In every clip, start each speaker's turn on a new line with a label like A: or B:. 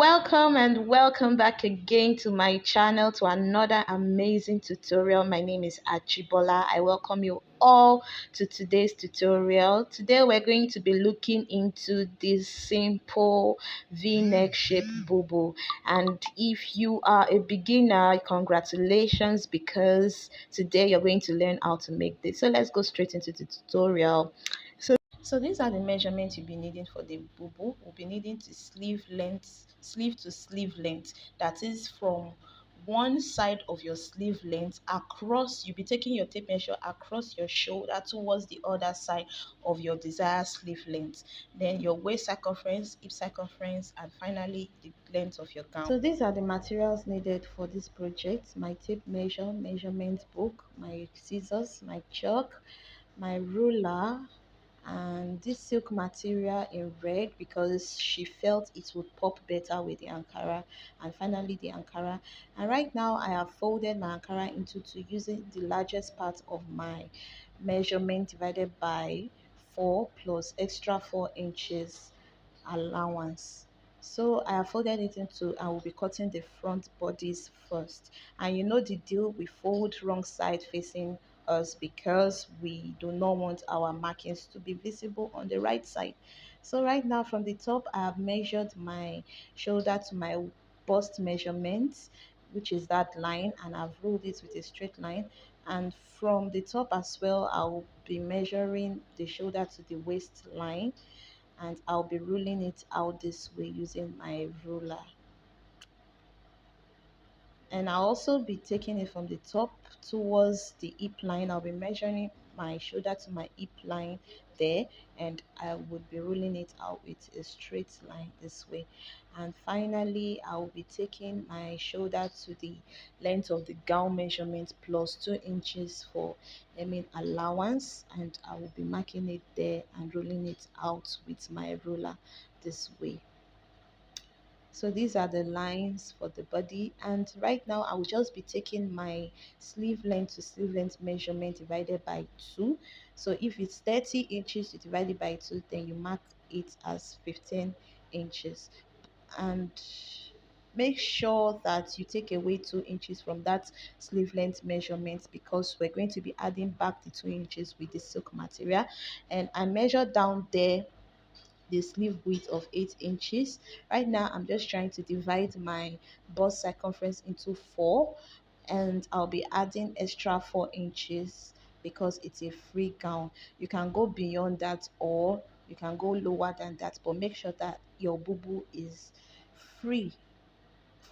A: welcome and welcome back again to my channel to another amazing tutorial. My name is Achibola. I welcome you all to today's tutorial. Today we're going to be looking into this simple v-neck shape bubu, and if you are a beginner, congratulations, because today you're going to learn how to make this. So let's go straight into the tutorial. So these are the measurements you'll be needing for the bubu. We'll be needing the sleeve length, sleeve to sleeve length. That is from one side of your sleeve length across. You'll be taking your tape measure across your shoulder towards the other side of your desired sleeve length. Then your waist circumference, hip circumference, and finally the length of your gown. So these are the materials needed for this project: my tape measure, measurement book, my scissors, my chalk, my ruler, and this silk material in red because she felt it would pop better with the ankara, and finally the ankara. And right now I have folded my ankara into two using the largest part of my measurement divided by 4 plus extra 4 inches allowance. So I have folded it into, I will be cutting the front bodies first. And you know the deal, we fold wrong side facing us because we do not want our markings to be visible on the right side. So right now from the top, I have measured my shoulder to my bust measurement, which is that line, and I've ruled it with a straight line. And from the top as well, I'll be measuring the shoulder to the waistline, and I'll be ruling it out this way using my ruler. And I'll also be taking it from the top towards the hip line. I'll be measuring my shoulder to my hip line there, and I would be ruling it out with a straight line this way. And finally I will be taking my shoulder to the length of the gown measurement plus 2 inches for allowance, and I will be marking it there and ruling it out with my ruler this way. So these are the lines for the body, and right now I will just be taking my sleeve length to sleeve length measurement divided by 2. So if it's 30 inches, you divide it by 2, then you mark it as 15 inches. And make sure that you take away 2 inches from that sleeve length measurement because we're going to be adding back the 2 inches with the silk material. And I measured down there the sleeve width of 8 inches. Right now I'm just trying to divide my bust circumference into 4, and I'll be adding extra 4 inches because it's a free gown. You can go beyond that or you can go lower than that, but make sure that your bubu is free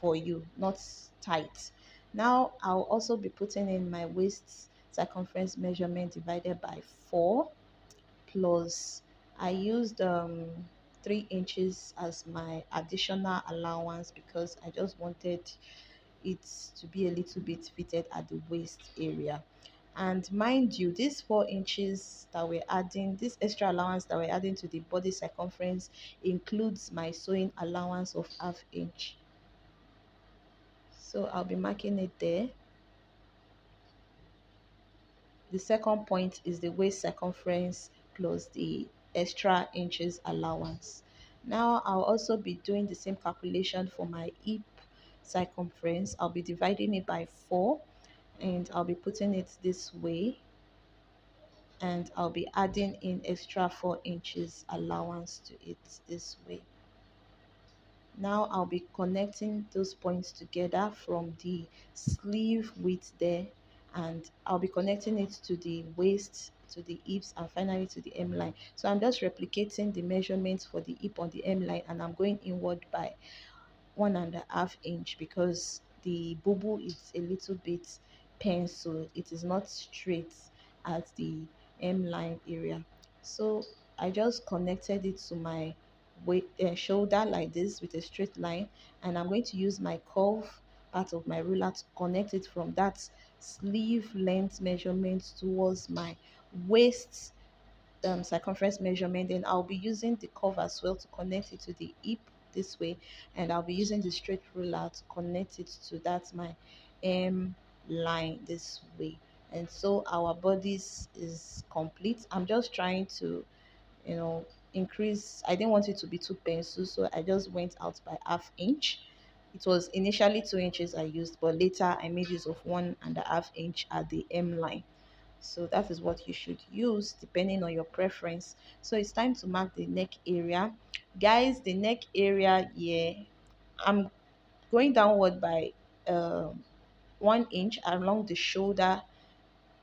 A: for you, not tight. Now I'll also be putting in my waist circumference measurement divided by 4 plus I used 3 inches as my additional allowance because I just wanted it to be a little bit fitted at the waist area. And mind you, this 4 inches that we're adding, this extra allowance that we're adding to the body circumference includes my sewing allowance of ½ inch. So I'll be marking it there. The second point is the waist circumference plus the extra inches allowance. Now I'll also be doing the same calculation for my hip circumference. I'll be dividing it by 4 and I'll be putting it this way, and I'll be adding in extra 4 inches allowance to it this way. Now I'll be connecting those points together from the sleeve width there, and I'll be connecting it to the waist, to the hips, and finally to the M line. So I'm just replicating the measurements for the hip on the M line, and I'm going inward by 1½ inch because the bubu is a little bit penciled. It is not straight at the M line area. So I just connected it to my shoulder like this with a straight line, and I'm going to use my curve part of my ruler to connect it from that sleeve length measurement towards my waist circumference measurement. Then I'll be using the curve as well to connect it to the hip this way, and I'll be using the straight ruler to connect it to that my M line this way. And so our bodies is complete. I'm just trying to increase. I didn't want it to be too pencil, so I just went out by half inch. It was initially 2 inches I used, but later I made use of 1.5 inch at the M line. So that is what you should use depending on your preference. So it's time to mark the neck area. Guys, the neck area, yeah, I'm going downward by 1 inch along the shoulder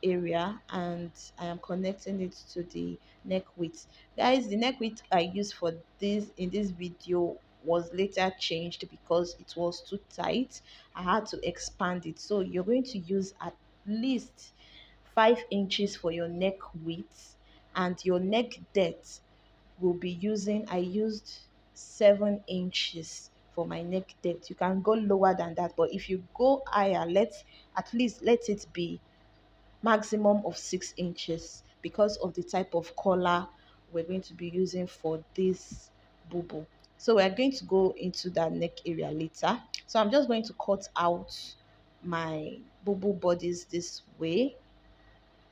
A: area, and I am connecting it to the neck width. Guys, the neck width I used for this in this video was later changed because it was too tight. I had to expand it. So you're going to use at least 5 inches for your neck width, and your neck depth will be using, I used 7 inches for my neck depth. You can go lower than that, but if you go higher, let's at least let it be maximum of 6 inches because of the type of collar we're going to be using for this Bubu. So we're going to go into that neck area later. So I'm just going to cut out my Bubu bodies this way,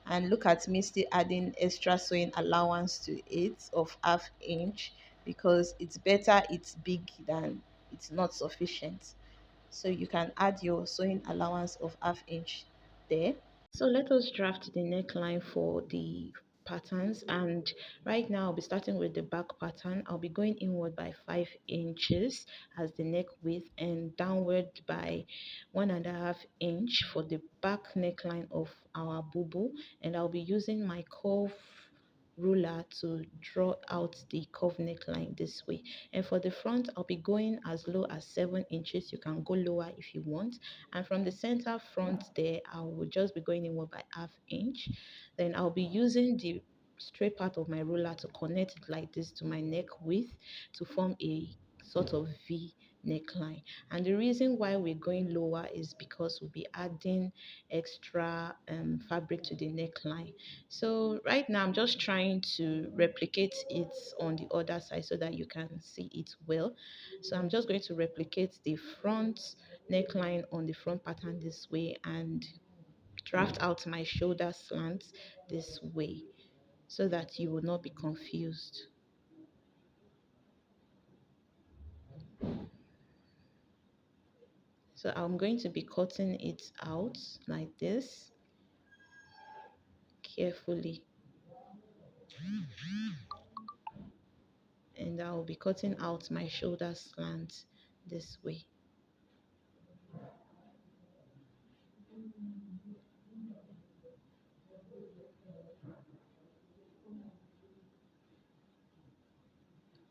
A: and look at me still adding extra sewing allowance to it of half inch, because it's better it's big than it's not sufficient. So you can add your sewing allowance of half inch there. So let us draft the neckline for the patterns, and right now I'll be starting with the back pattern. I'll be going inward by 5 inches as the neck width and downward by 1.5 inch for the back neckline of our Bubu, and I'll be using my curve ruler to draw out the curve neckline this way. And for the front, I'll be going as low as 7 inches. You can go lower if you want. And from the center front there, I will just be going inward by half inch. Then I'll be using the straight part of my ruler to connect it like this to my neck width to form a sort of V neckline. And the reason why we're going lower is because we'll be adding extra fabric to the neckline. So right now I'm just trying to replicate it on the other side so that you can see it well. So I'm just going to replicate the front neckline on the front pattern this way and draft out my shoulder slants this way so that you will not be confused. So I'm going to be cutting it out like this carefully, and I'll be cutting out my shoulder slant this way.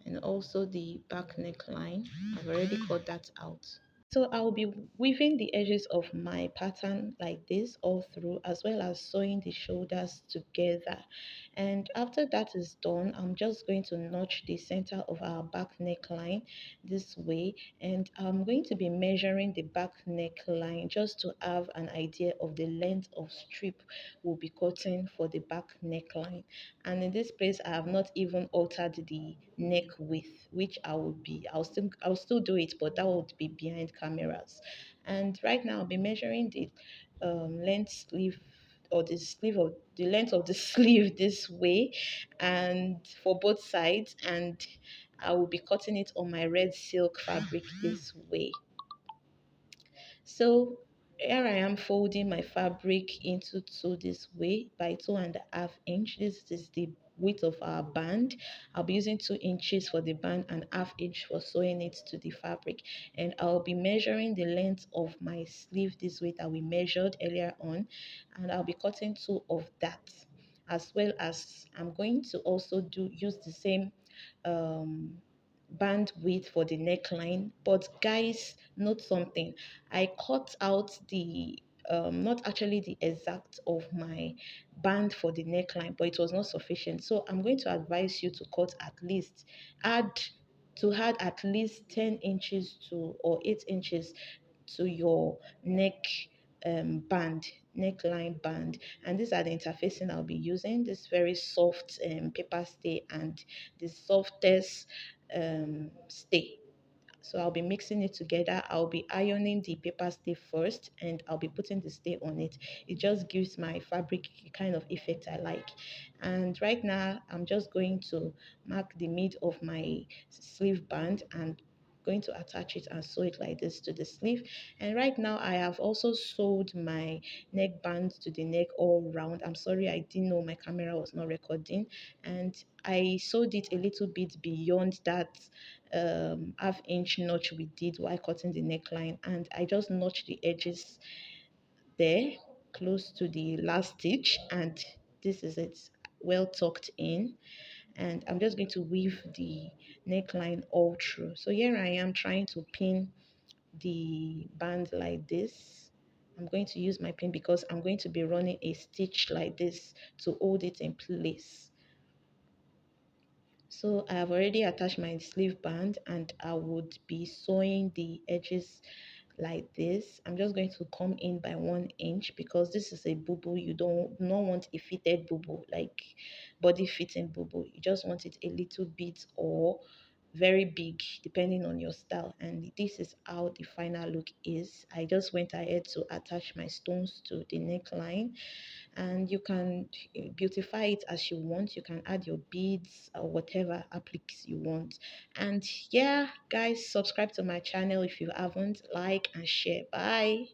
A: And also the back neckline, I've already cut that out. So I'll be weaving the edges of my pattern like this all through, as well as sewing the shoulders together. And after that is done, I'm just going to notch the center of our back neckline this way, and I'm going to be measuring the back neckline just to have an idea of the length of strip we'll be cutting for the back neckline. And in this place I have not even altered the neck width, which I'll still do it, but that would be behind cameras. And right now I'll be measuring the length sleeve, or the length of the sleeve this way, and for both sides, and I will be cutting it on my red silk fabric this way. So here I am folding my fabric into two this way by 2.5 inch. This is the width of our band. I'll be using 2 inches for the band and half inch for sewing it to the fabric. And I'll be measuring the length of my sleeve this way that we measured earlier on. And I'll be cutting two of that, as well as I'm going to also use the same um bandwidth for the neckline. But guys, note something. I cut out the not actually the exact of my band for the neckline, but it was not sufficient. So I'm going to advise you to cut at least add add at least 10 inches to or 8 inches to your band neckline band. And these are the interfacing I'll be using: this very soft paper stay and the softest stay. So I'll be mixing it together. I'll be ironing the paper stay first, and I'll be putting the stay on it. It just gives my fabric kind of effect I like. And right now I'm just going to mark the mid of my sleeve band and going to attach it and sew it like this to the sleeve. And right now I have also sewed my neckband to the neck all round. I'm sorry, I didn't know my camera was not recording, and I sewed it a little bit beyond that half-inch notch we did while cutting the neckline, and I just notched the edges there close to the last stitch, and this is it, well tucked in. And I'm just going to weave the neckline all through. So here I am trying to pin the band like this. I'm going to use my pin because I'm going to be running a stitch like this to hold it in place. So I have already attached my sleeve band, and I would be sewing the edges like this. I'm just going to come in by 1 inch because this is a bubu. You don't not want a fitted bubu, like body fitting bubu. You just want it a little bit or very big depending on your style. And this is how the final look is. I just went ahead to attach my stones to the neckline, and you can beautify it as you want. You can add your beads or whatever appliques you want. And yeah, guys, subscribe to my channel if you haven't. Like and share. Bye.